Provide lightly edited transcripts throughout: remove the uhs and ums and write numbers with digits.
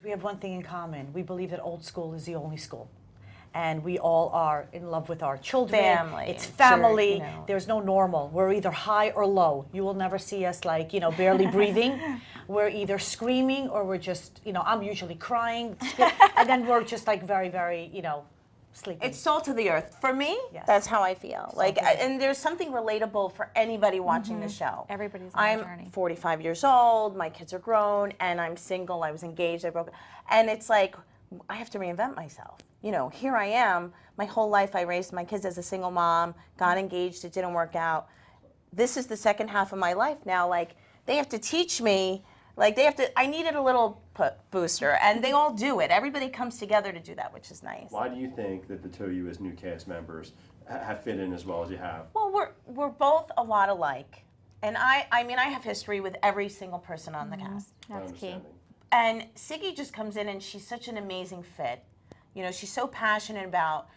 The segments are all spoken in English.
we have one thing in common. We believe that old school is the only school. And we all are in love with our children. Family. It's family. Sure, you know. There's no normal. We're either high or low. You will never see us like, you know, barely breathing. We're either screaming or we're just, you know, I'm usually crying. And then we're just like very, very, you know, sleeping. It's salt of the earth. For me, Yes. that's how I feel. Like, and there's something relatable for anybody watching the show. Everybody's on a I'm journey. 45 years old, my kids are grown, and I'm single, I was engaged, I broke, and it's like, I have to reinvent myself. You know, here I am, my whole life I raised my kids as a single mom, got engaged, it didn't work out. This is the second half of my life now, like, they have to teach me, like, they have to, I needed a little booster, and they all do it. Everybody comes together to do that, which is nice. Why do you think that the two of you as new cast members have fit in as well as you have? Well, we're both a lot alike. And I mean, I have history with every single person on the cast. That's key. And Siggy just comes in and she's such an amazing fit. You know, she's so passionate about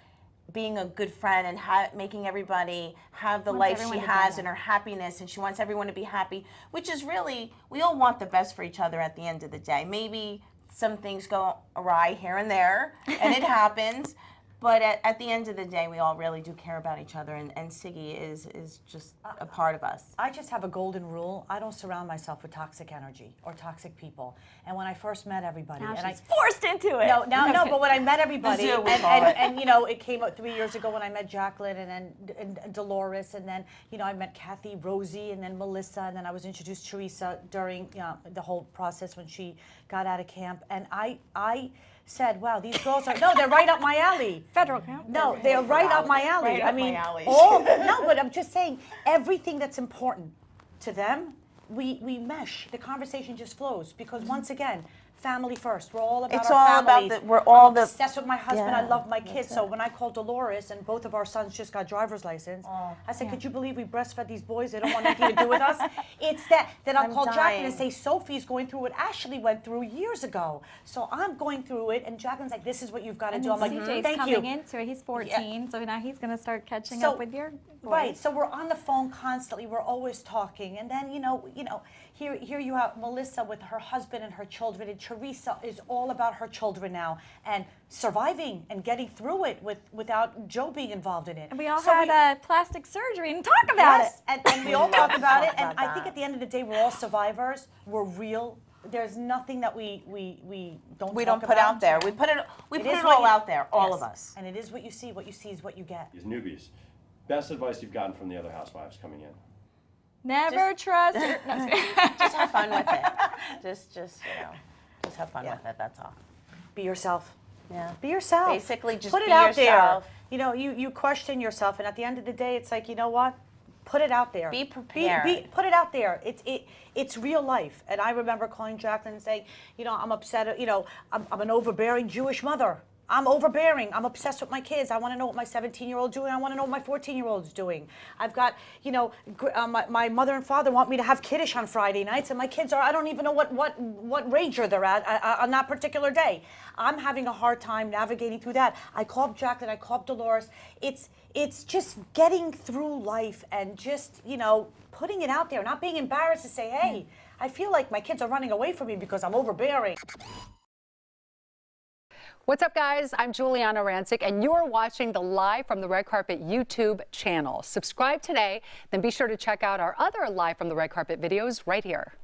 being a good friend and making everybody have the life she has and her happiness, and she wants everyone to be happy, which is really, we all want the best for each other at the end of the day. Maybe some things go awry here and there, and it happens, but at the end of the day, we all really do care about each other, and Siggy is just a part of us. I just have a golden rule. I don't surround myself with toxic energy or toxic people. And when I first met everybody, Now and she's forced into it. No, but when I met everybody, The zoo, we call it. and you know, it came out 3 years ago when I met Jaqueline, and then Dolores, and then you know I met Kathy, Rosie, and then Melissa, and then I was introduced to Teresa during the whole process when she got out of camp, and I said, wow, these girls are, no, they're right up my alley. Federal camp? No, they're right up my alley. Right I up mean, my alley. no, but I'm just saying, everything that's important to them, we mesh. The conversation just flows because once again, family first. We're all about It's our all about families. we're all I'm the. obsessed with my husband. Yeah, I love my kids. that's So it. when I called Dolores and both of our sons just got driver's license, I said, could you believe we breastfed these boys? They don't want anything to do with us. It's that. Then I'll call Jacqueline and say, Sophie's going through what Ashley went through years ago. So I'm going through it, and Jacqueline's like, this is what you've got to And do. I'm like, CJ's thank coming you. into it. He's 14, so now he's going to start catching So- up with your boys. Right, so we're on the phone constantly. We're always talking, and then you know, here you have Melissa with her husband and her children, and Teresa is all about her children now and surviving and getting through it without Joe being involved in it. And we all So had plastic surgery and talk about it. and we all talk about it. And about I think at the end of the day, we're all survivors. We're real. There's nothing that we don't We talk don't put about. out there. We put it is all what out there, all yes. of us. And it is what you see. What you see is what you get. These newbies. Best advice you've gotten from the other housewives coming in? Never trust her. No, I'm just kidding. Just have fun with it. Just you know, just have fun with it. That's all. Be yourself. Yeah. Be yourself. Basically, just put it be out yourself. there. You know, you question yourself, and at the end of the day, it's like, you know what? Put it out there. Be prepared. Put it out there. It's real life. And I remember calling Jacqueline and saying, you know, I'm upset. You know, I'm an overbearing Jewish mother. I'm overbearing. I'm obsessed with my kids. I want to know what my 17-year-old's doing. I want to know what my 14-year-old's doing. I've got, you know, my mother and father want me to have kiddush on Friday nights, and my kids are, I don't even know what ranger they're at on that particular day. I'm having a hard time navigating through that. I called Jacqueline. I called Dolores. It's just getting through life and just, you know, putting it out there, not being embarrassed to say, hey, I feel like my kids are running away from me because I'm overbearing. What's up, guys? I'm Giuliana Rancic, and you're watching the Live from the Red Carpet YouTube channel. Subscribe today, then be sure to check out our other Live from the Red Carpet videos right here.